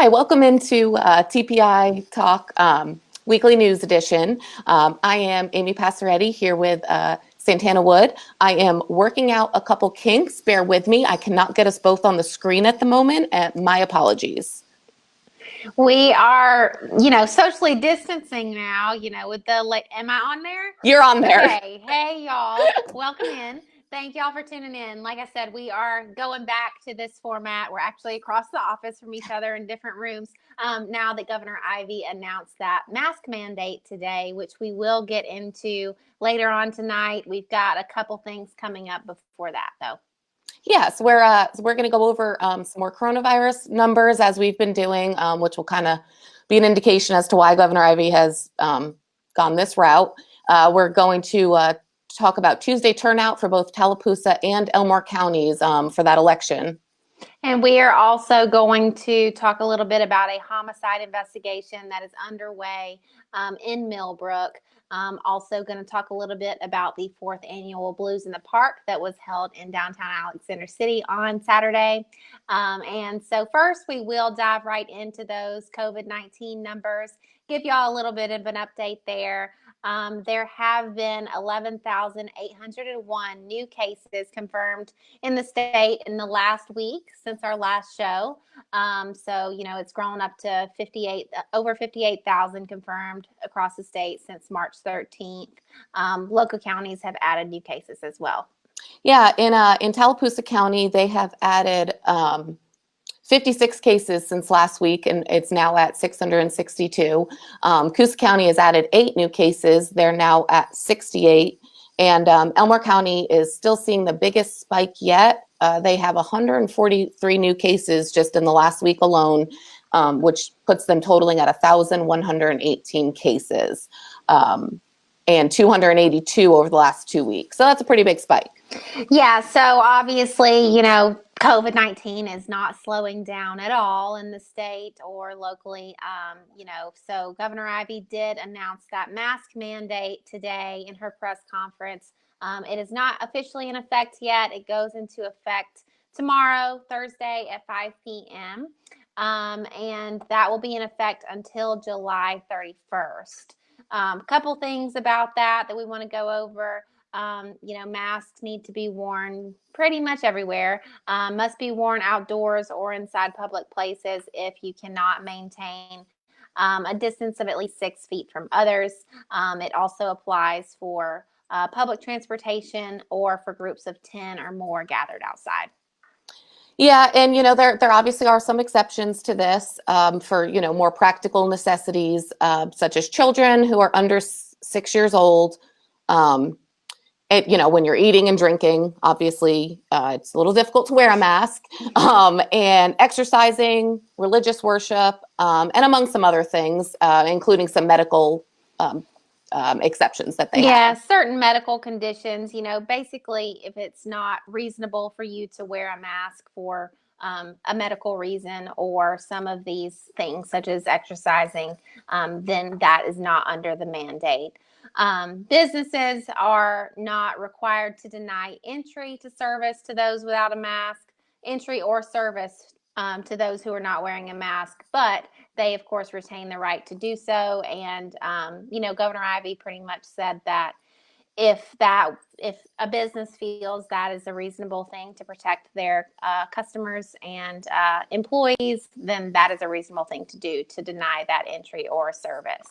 Hi, welcome into TPI Talk Weekly News Edition. I am Amy Passaretti here with Santana Wood. I am working out a couple kinks. Bear with me. I cannot get us both on the screen at the moment. My apologies. We are, socially distancing now, with am I on there? You're on there. Okay. Hey, y'all. Welcome in. Thank y'all for tuning in. Like I said, we are going back to this format. We're actually across the office from each other in different rooms now that Governor Ivey announced that mask mandate today, which we will get into later on tonight. We've got a couple things coming up before that, though. Yes, we're going to go over some more coronavirus numbers as we've been doing, which will kind of be an indication as to why Governor Ivey has gone this route. We're going to talk about Tuesday turnout for both Tallapoosa and Elmore counties for that election. And we are also going to talk a little bit about a homicide investigation that is underway in Millbrook. Also going to talk a little bit about the 4th annual Blues in the Park that was held in downtown Alexander City on Saturday. And so first we will dive right into those COVID-19 numbers, give y'all a little bit of an update there. There have been 11,801 new cases confirmed in the state in the last week since our last show. So, it's grown up to over 58,000 confirmed across the state since March 13th. Local counties have added new cases as well. Yeah, in Tallapoosa County, they have added 56 cases since last week, and it's now at 662. Coosa County has added 8 new cases. They're now at 68. And Elmore County is still seeing the biggest spike yet. They have 143 new cases just in the last week alone, which puts them totaling at 1,118 cases and 282 over the last 2 weeks. So that's a pretty big spike. Yeah, so obviously, COVID-19 is not slowing down at all in the state or locally. So Governor Ivey did announce that mask mandate today in her press conference. It is not officially in effect yet. It goes into effect tomorrow, Thursday at 5 p.m. And that will be in effect until July 31st. A couple things about that we want to go over. Masks need to be worn pretty much everywhere, must be worn outdoors or inside public places if you cannot maintain a distance of at least 6 feet from others. It also applies for public transportation or for groups of 10 or more gathered outside. Yeah, and there obviously are some exceptions to this for more practical necessities, such as children who are under 6 years old. When you're eating and drinking, obviously, it's a little difficult to wear a mask, and exercising, religious worship, and among some other things, including some medical exceptions that they have. Yeah, certain medical conditions, basically, if it's not reasonable for you to wear a mask for a medical reason or some of these things, such as exercising, then that is not under the mandate. Businesses are not required to deny entry to service to those without a mask, entry or service to those who are not wearing a mask, but they, of course, retain the right to do so. And, Governor Ivey pretty much said that if a business feels that is a reasonable thing to protect their customers and employees, then that is a reasonable thing to do, to deny that entry or service.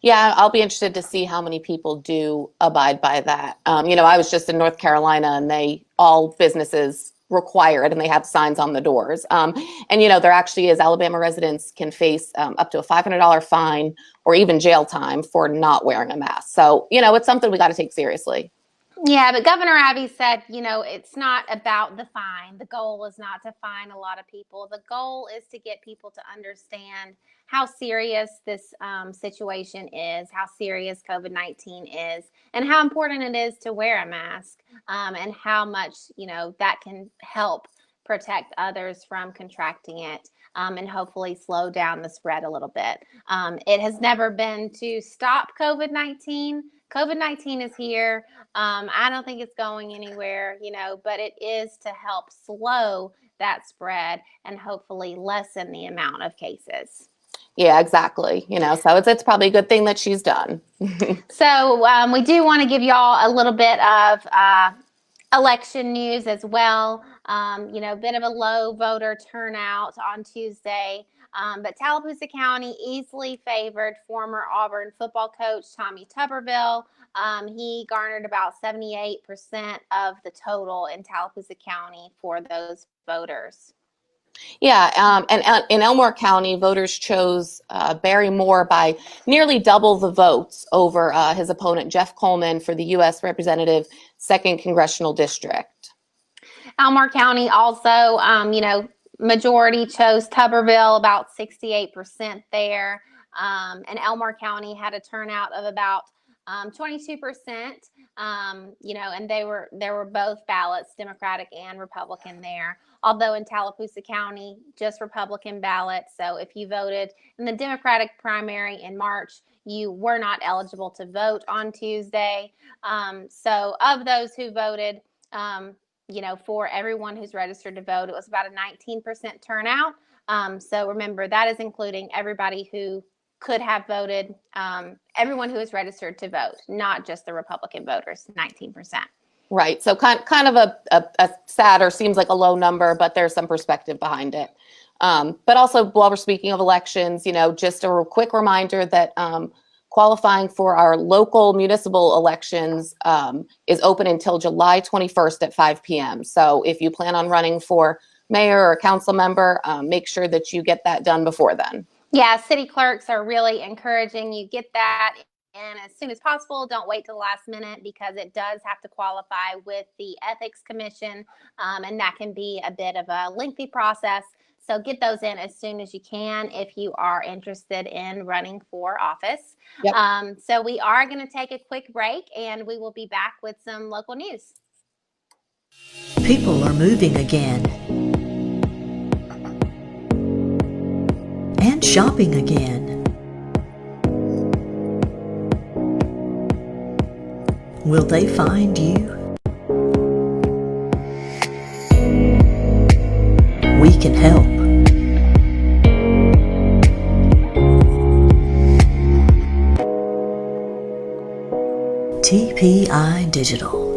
Yeah, I'll be interested to see how many people do abide by that. I was just in North Carolina, and all businesses require it, and they have signs on the doors. There actually is, Alabama residents can face up to a $500 fine or even jail time for not wearing a mask. So, it's something we got to take seriously. Yeah, but Governor Ivey said, it's not about the fine. The goal is not to fine a lot of people. The goal is to get people to understand how serious this situation is, how serious COVID-19 is, and how important it is to wear a mask, and how much, that can help protect others from contracting it, and hopefully slow down the spread a little bit. It has never been to stop COVID-19. COVID-19 is here. I don't think it's going anywhere, but it is to help slow that spread and hopefully lessen the amount of cases. Yeah, exactly. So it's probably a good thing that she's done. So we do want to give y'all a little bit of election news as well. Bit of a low voter turnout on Tuesday. But Tallapoosa County easily favored former Auburn football coach Tommy Tuberville. He garnered about 78% of the total in Tallapoosa County for those voters. Yeah, and in Elmore County, voters chose Barry Moore by nearly double the votes over his opponent, Jeff Coleman, for the U.S. Representative 2nd Congressional District. Elmore County also, majority chose Tuberville, about 68% there. And Elmore County had a turnout of about 22%, and there were both ballots, Democratic and Republican there. Although in Tallapoosa County, just Republican ballots. So if you voted in the Democratic primary in March, you were not eligible to vote on Tuesday. So of those who voted, for everyone who's registered to vote, it was about a 19% turnout. So remember, that is including everybody who could have voted, everyone who is registered to vote, not just the Republican voters, 19%. Right. So kind of a sad, or seems like a low number, but there's some perspective behind it. But also, while we're speaking of elections, just a quick reminder that qualifying for our local municipal elections is open until July 21st at 5 p.m. So if you plan on running for mayor or council member, make sure that you get that done before then. Yeah, city clerks are really encouraging you get that in as soon as possible. Don't wait till the last minute, because it does have to qualify with the Ethics Commission, and that can be a bit of a lengthy process. So get those in as soon as you can if you are interested in running for office. Yep. So we are going to take a quick break, and we will be back with some local news. People are moving again. And shopping again. Will they find you? We can help. TPI Digital.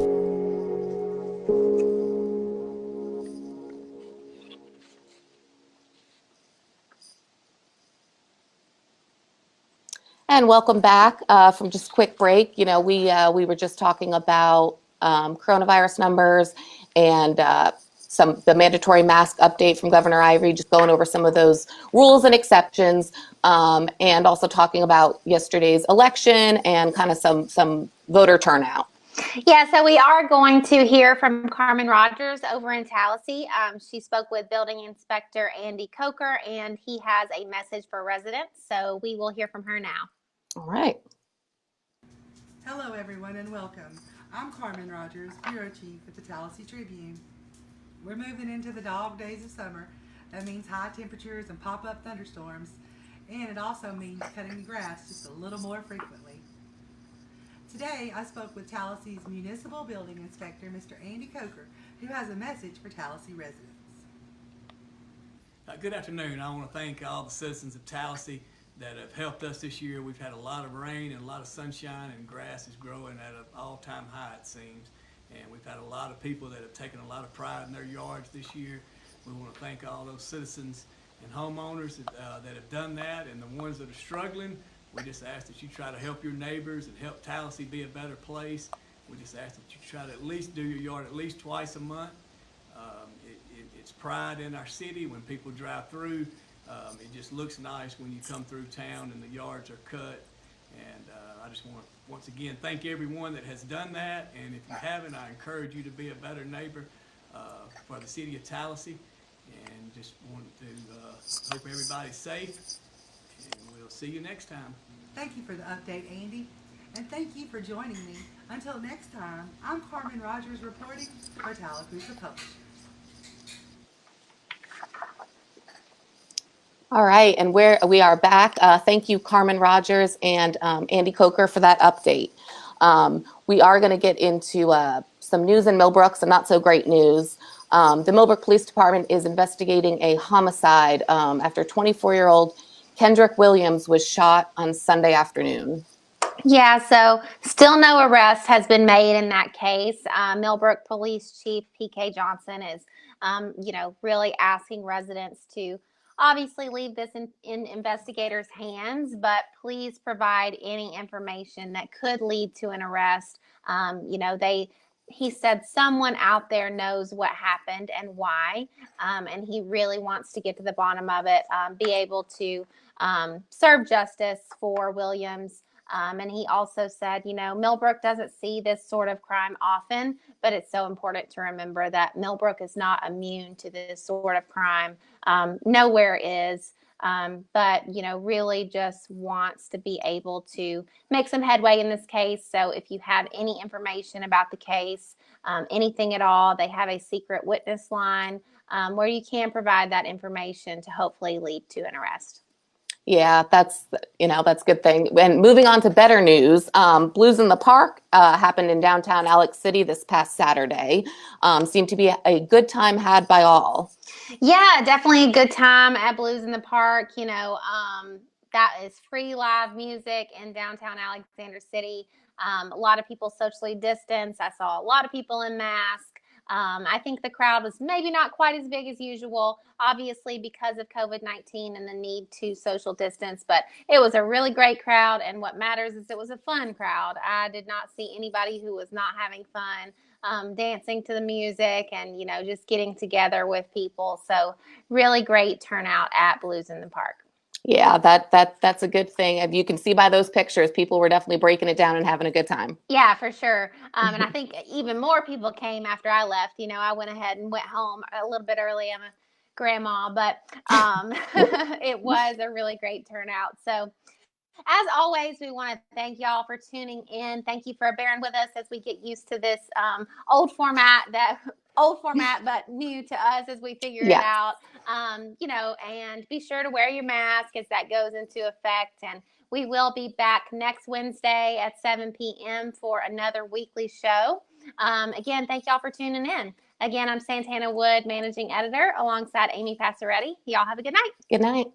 And welcome back from just a quick break. We were just talking about coronavirus numbers and the mandatory mask update from Governor Ivey, just going over some of those rules and exceptions, and also talking about yesterday's election and kind of some voter turnout. Yeah, so we are going to hear from Carmen Rogers over in Tallahassee. She spoke with Building Inspector Andy Coker, and he has a message for residents. So we will hear from her now. All right. Hello, everyone, and welcome. I'm Carmen Rogers, Bureau Chief at the Tallahassee Tribune. We're moving into the dog days of summer. That means high temperatures and pop-up thunderstorms, and it also means cutting the grass just a little more frequently. Today, I spoke with Tallahassee's Municipal Building Inspector, Mr. Andy Coker, who has a message for Tallahassee residents. Good afternoon. I want to thank all the citizens of Tallahassee that have helped us this year. We've had a lot of rain and a lot of sunshine, and grass is growing at an all-time high, it seems. And we've had a lot of people that have taken a lot of pride in their yards this year. We want to thank all those citizens and homeowners that have done that, and the ones that are struggling. We just ask that you try to help your neighbors and help Tallahassee be a better place. We just ask that you try to at least do your yard at least twice a month. It's pride in our city when people drive through. It just looks nice when you come through town and the yards are cut. And I just want to once again thank everyone that has done that. And if you haven't, I encourage you to be a better neighbor for the city of Tallahassee. And just want to hope everybody's safe. And we'll see you next time. Thank you for the update, Andy. And thank you for joining me. Until next time, I'm Carmen Rogers reporting for Tallapoosa Publishers. All right, and we are back. Thank you, Carmen Rogers and Andy Coker, for that update. We are going to get into some news in Millbrook, some not so great news. The Millbrook Police Department is investigating a homicide after 24-year-old Kendrick Williams was shot on Sunday afternoon. Yeah, so still no arrest has been made in that case. Millbrook Police Chief P.K. Johnson is, really asking residents to obviously leave this in investigators' hands, but please provide any information that could lead to an arrest. He said someone out there knows what happened and why, and he really wants to get to the bottom of it, be able to serve justice for Williams. And he also said, Millbrook doesn't see this sort of crime often, but it's so important to remember that Millbrook is not immune to this sort of crime. Nowhere is. But really just wants to be able to make some headway in this case. So if you have any information about the case, anything at all, they have a secret witness line where you can provide that information to hopefully lead to an arrest. Yeah, that's a good thing. And moving on to better news, Blues in the Park happened in downtown Alex City this past Saturday. Seemed to be a good time had by all. Yeah, definitely a good time at Blues in the Park. That is free live music in downtown Alexander City. A lot of people socially distanced. I saw a lot of people in masks. I think the crowd was maybe not quite as big as usual, obviously because of COVID-19 and the need to social distance, but it was a really great crowd, and what matters is it was a fun crowd. I did not see anybody who was not having fun, dancing to the music and, just getting together with people. So really great turnout at Blues in the Park. Yeah, that's a good thing. And you can see by those pictures, people were definitely breaking it down and having a good time. Yeah, for sure. And I think even more people came after I left. I went ahead and went home a little bit early. I'm a grandma, but it was a really great turnout. So as always, we want to thank y'all for tuning in. Thank you for bearing with us as we get used to this old format, but new to us as we figure it out. And be sure to wear your mask as that goes into effect. And we will be back next Wednesday at 7 p.m. for another weekly show. Again, thank y'all for tuning in. Again, I'm Santana Wood, managing editor, alongside Amy Passaretti. Y'all have a good night. Good night.